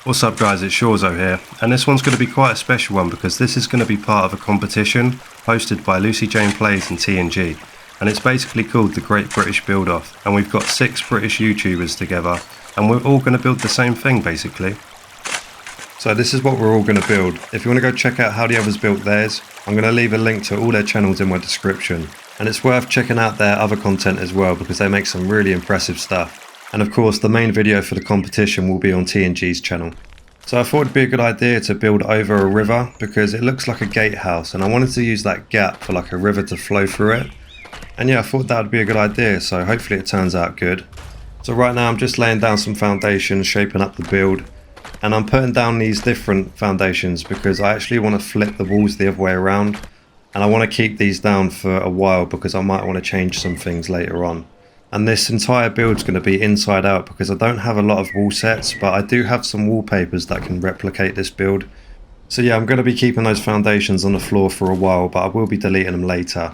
What's up guys, it's Shawzo here, and this one's going to be quite a special one because this is going to be part of a competition hosted by LucyJanePlays and TNG, and it's basically called the Great British Build Off, and we've got 6 British YouTubers together and we're all going to build the same thing basically. So this is what we're all going to build. If you want to go check out how the others built theirs, I'm going to leave a link to all their channels in my description, and it's worth checking out their other content as well because they make some really impressive stuff. And of course the main video for the competition will be on TNG's channel. So I thought it'd be a good idea to build over a river because it looks like a gatehouse and I wanted to use that gap for like a river to flow through it. And yeah, I thought that would be a good idea, so hopefully it turns out good. So right now I'm just laying down some foundations, shaping up the build. And I'm putting down these different foundations because I actually want to flip the walls the other way around. And I want to keep these down for a while because I might want to change some things later on. And this entire build's going to be inside out because I don't have a lot of wall sets, but I do have some wallpapers that can replicate this build. So yeah, I'm going to be keeping those foundations on the floor for a while, but I will be deleting them later.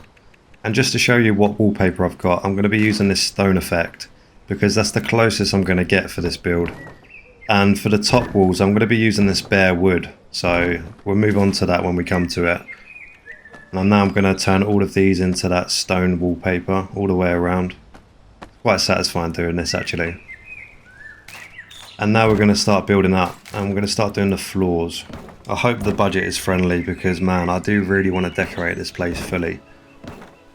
And just to show you what wallpaper I've got, I'm going to be using this stone effect because that's the closest I'm going to get for this build. And for the top walls, I'm going to be using this bare wood. So we'll move on to that when we come to it. And now I'm going to turn all of these into that stone wallpaper all the way around. Quite satisfying doing this actually. And now we're going to start building up and we're going to start doing the floors. I hope the budget is friendly because man, I do really want to decorate this place fully.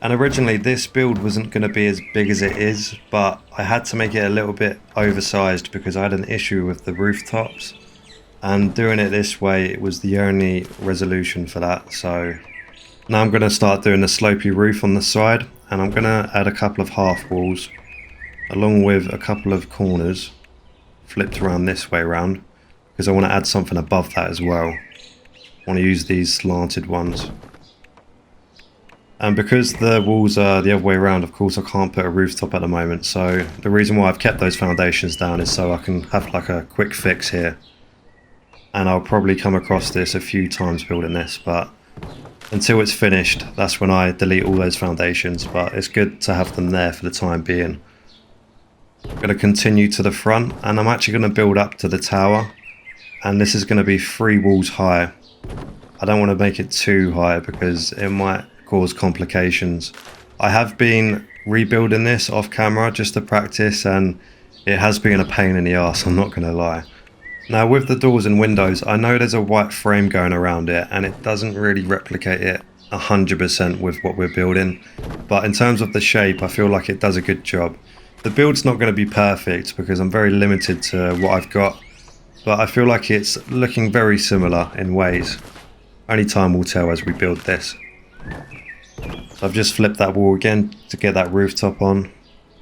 And originally this build wasn't going to be as big as it is, but I had to make it a little bit oversized because I had an issue with the rooftops. And doing it this way, it was the only resolution for that. So now I'm going to start doing the slopey roof on the side, and I'm going to add a couple of half walls along with a couple of corners flipped around this way around because I want to add something above that as well. I want to use these slanted ones. And because the walls are the other way around, of course I can't put a rooftop at the moment, so the reason why I've kept those foundations down is so I can have like a quick fix here. And I'll probably come across this a few times building this, but until it's finished, that's when I delete all those foundations, but it's good to have them there for the time being. I'm going to continue to the front and I'm actually going to build up to the tower, and this is going to be 3 walls high. I don't want to make it too high because it might cause complications. I have been rebuilding this off camera just to practice and it has been a pain in the arse, I'm not going to lie. Now with the doors and windows, I know there's a white frame going around it and it doesn't really replicate it 100% with what we're building, but in terms of the shape I feel like it does a good job. The build's not going to be perfect because I'm very limited to what I've got, but I feel like it's looking very similar in ways. Only time will tell as we build this. So I've just flipped that wall again to get that rooftop on.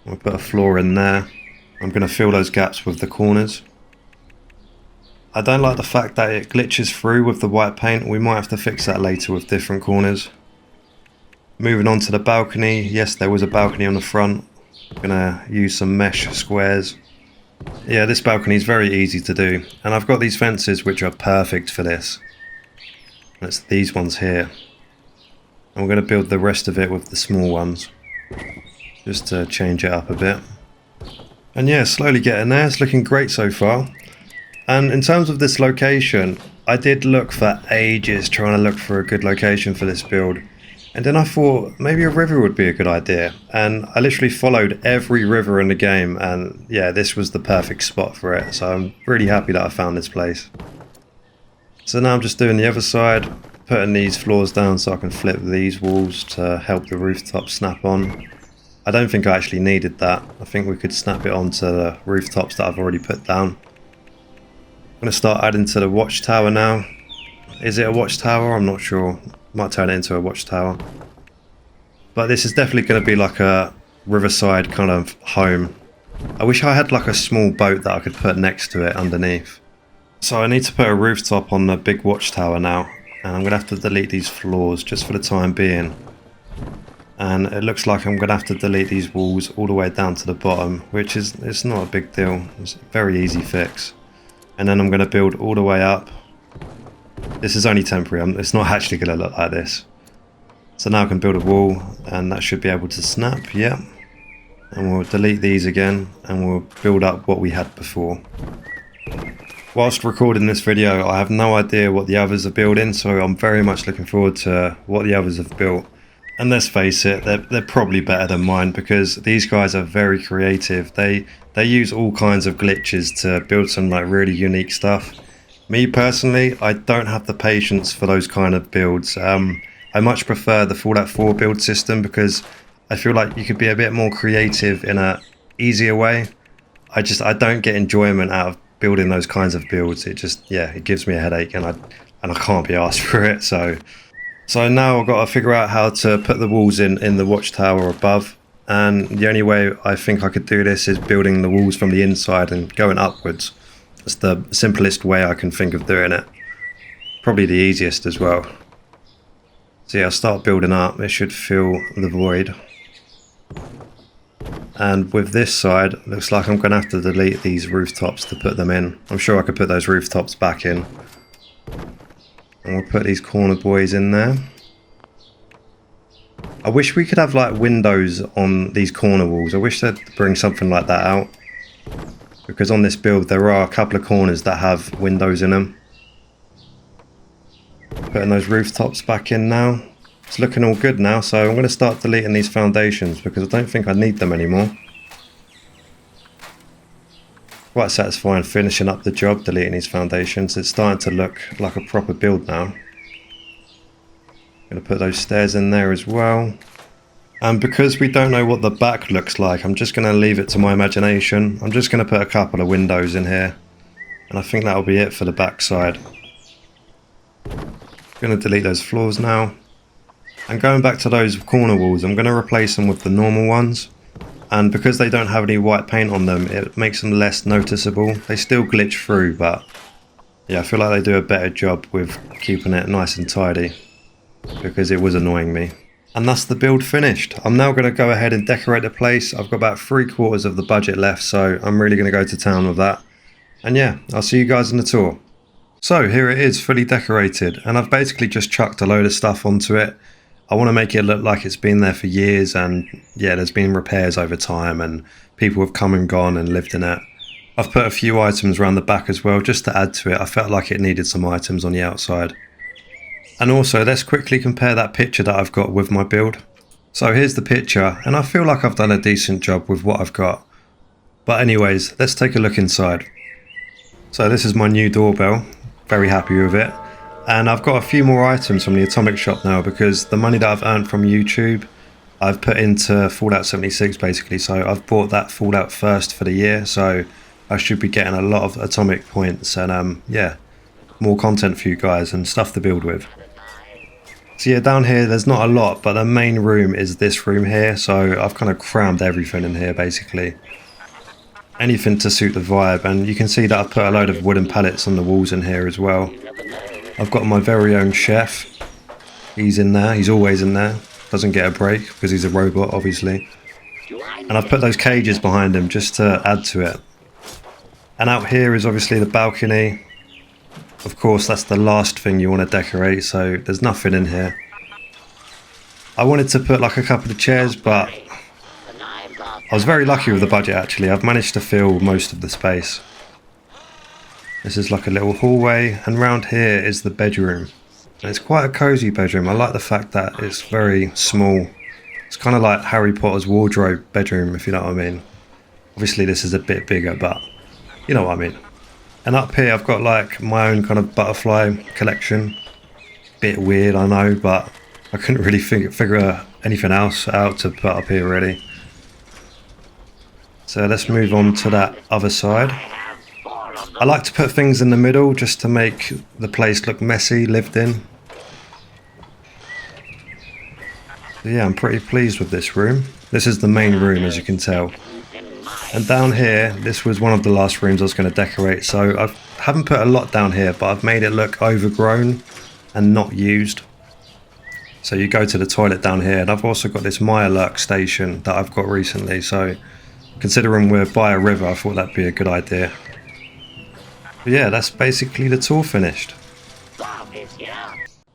I'll put a floor in there. I'm going to fill those gaps with the corners. I don't like the fact that it glitches through with the white paint. We might have to fix that later with different corners. Moving on to the balcony. Yes, there was a balcony on the front. I'm going to use some mesh squares. Yeah, this balcony is very easy to do. And I've got these fences which are perfect for this. That's these ones here. I'm going to build the rest of it with the small ones. Just to change it up a bit. And yeah, slowly getting there. It's looking great so far. And in terms of this location, I did look for ages trying to look for a good location for this build. And then I thought maybe a river would be a good idea. And I literally followed every river in the game. And yeah, this was the perfect spot for it. So I'm really happy that I found this place. So now I'm just doing the other side. Putting these floors down so I can flip these walls to help the rooftop snap on. I don't think I actually needed that. I think we could snap it onto the rooftops that I've already put down. I'm going to start adding to the watchtower now. Is it a watchtower? I'm not sure. Might turn it into a watchtower. But this is definitely going to be like a riverside kind of home. I wish I had like a small boat that I could put next to it underneath. So I need to put a rooftop on the big watchtower now. And I'm going to have to delete these floors just for the time being. And it looks like I'm going to have to delete these walls all the way down to the bottom, which is, it's not a big deal. It's a very easy fix. And then I'm going to build all the way up. This is only temporary. It's not actually going to look like this. So now I can build a wall and that should be able to snap. Yeah. And we'll delete these again and we'll build up what we had before. Whilst recording this video, I have no idea what the others are building, so I'm very much looking forward to what the others have built. And let's face it, they're probably better than mine, because these guys are very creative. They use all kinds of glitches to build some like really unique stuff. Me personally, I don't have the patience for those kind of builds. I much prefer the Fallout 4 build system, because I feel like you could be a bit more creative in a easier way. I don't get enjoyment out of building those kinds of builds. It gives me a headache, and I can't be asked for it. So now I've got to figure out how to put the walls in the watchtower above, and the only way I think I could do this is building the walls from the inside and going upwards. That's the simplest way I can think of doing it. Probably the easiest as well. So yeah, I'll start building up. It should fill the void. And with this side, looks like I'm going to have to delete these rooftops to put them in. I'm sure I could put those rooftops back in. And we'll put these corner boys in there. I wish we could have like windows on these corner walls. I wish they'd bring something like that out. Because on this build there are a couple of corners that have windows in them. Putting those rooftops back in now. It's looking all good now, so I'm going to start deleting these foundations because I don't think I need them anymore. Quite satisfying finishing up the job, deleting these foundations. It's starting to look like a proper build now. I'm going to put those stairs in there as well. And because we don't know what the back looks like, I'm just going to leave it to my imagination. I'm just going to put a couple of windows in here. And I think that'll be it for the back side. Going to delete those floors now. And going back to those corner walls, I'm going to replace them with the normal ones. And because they don't have any white paint on them, it makes them less noticeable. They still glitch through, but yeah, I feel like they do a better job with keeping it nice and tidy, because it was annoying me. And that's the build finished. I'm now going to go ahead and decorate the place. I've got about 3/4 of the budget left, so I'm really going to go to town with that. And yeah, I'll see you guys in the tour. So here it is, fully decorated, and I've basically just chucked a load of stuff onto it. I want to make it look like it's been there for years, and yeah, there's been repairs over time and people have come and gone and lived in it. I've put a few items around the back as well just to add to it. I felt like it needed some items on the outside. And also, let's quickly compare that picture that I've got with my build. So here's the picture, and I feel like I've done a decent job with what I've got. But anyways, let's take a look inside. So this is my new doorbell. Very happy with it. And I've got a few more items from the Atomic Shop now, because the money that I've earned from YouTube I've put into Fallout 76 basically. So I've bought that Fallout first for the year, so I should be getting a lot of Atomic points and yeah, more content for you guys and stuff to build with. So yeah, down here there's not a lot, but the main room is this room here, so I've kind of crammed everything in here basically. Anything to suit the vibe, and you can see that I've put a load of wooden pallets on the walls in here as well. I've got my very own chef. He's in there, he's always in there. Doesn't get a break because he's a robot obviously. And I've put those cages behind him just to add to it. And out here is obviously the balcony. Of course that's the last thing you want to decorate, so there's nothing in here. I wanted to put like a couple of chairs, but I was very lucky with the budget actually. I've managed to fill most of the space. This is like a little hallway, and round here is the bedroom. And it's quite a cozy bedroom. I like the fact that it's very small. It's kind of like Harry Potter's wardrobe bedroom, if you know what I mean. Obviously this is a bit bigger, but you know what I mean. And up here I've got like my own kind of butterfly collection. Bit weird, I know, but I couldn't really figure anything else out to put up here really. So let's move on to that other side. I like to put things in the middle just to make the place look messy, lived in. So yeah, I'm pretty pleased with this room. This is the main room, as you can tell. And down here, this was one of the last rooms I was going to decorate. So I haven't put a lot down here, but I've made it look overgrown and not used. So you go to the toilet down here, and I've also got this Mirelurk station that I've got recently. So considering we're by a river, I thought that'd be a good idea. But yeah, that's basically the tour finished.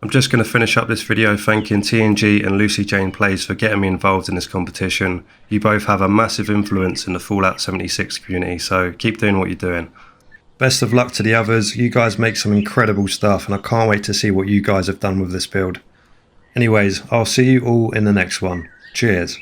I'm just going to finish up this video thanking TNG and LucyJanePlays for getting me involved in this competition. You both have a massive influence in the Fallout 76 community, so keep doing what you're doing. Best of luck to the others. You guys make some incredible stuff, and I can't wait to see what you guys have done with this build. Anyways, I'll see you all in the next one. Cheers.